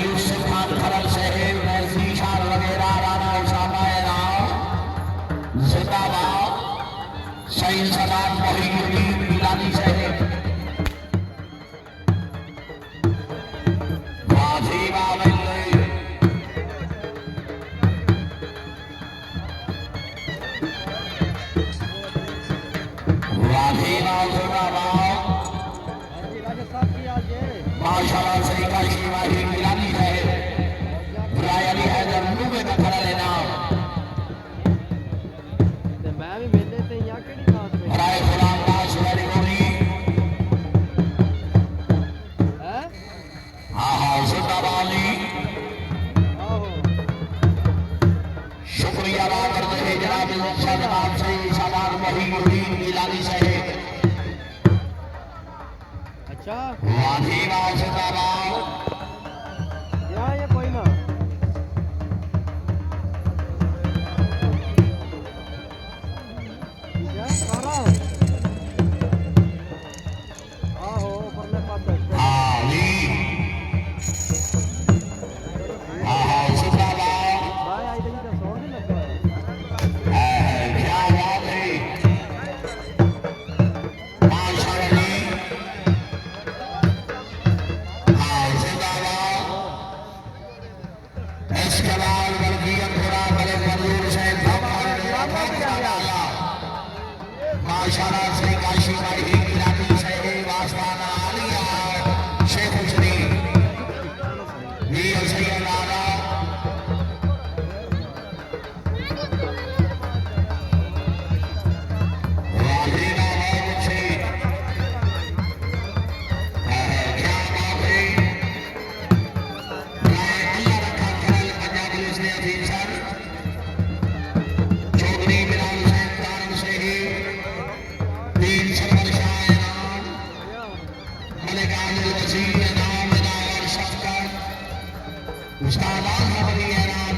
यूसुफ खान खरल साहेब नजरी शान वगैरह राणा उसामा राव जिंदाबाद सही सलाम मोहिउद्दीन गिलानी साहेब वाजी बाबली वाजी जिंदाबाद माशाल्लाह सही काशी वाही गिलानी साहेब बुराई अली हैदर मुंह में खड़ा लेना मैं भी मेले ते या केड़ी खास में राय गुलाम दास वाली गोली हैं हां हां जिंदाबाद आहो शुक्रिया अदा करते हैं जनाब मुफ्ती से सलाम मोहिउद्दीन गिलानी साहेब अच्छा वाजी जिंदाबाद यहाँ ये कोई ना क्या सारा आहो परले पास आली हां जिंदाबाद भाई आई तो ये सोन नहीं लगा क्या बात है माशाल्लाह हां जिंदाबाद इसके बाद वर्गीयत थोड़ा बड़े मंजूर से माशाल्लाह से काशी भाई गिलानी साहेब आसमाना आलिया शेख हुसैन ये सैयद आला वाजीना मुझे क्या बात है अल्लाह रखा करल पंजाबी उसने अफीसर चौधरी बिलाल हुसैन खान साहेब तीन सफर शाह इनाम मलिक आदिल वजीर इनाम और शफकत उस्ताद आजम अली इनाम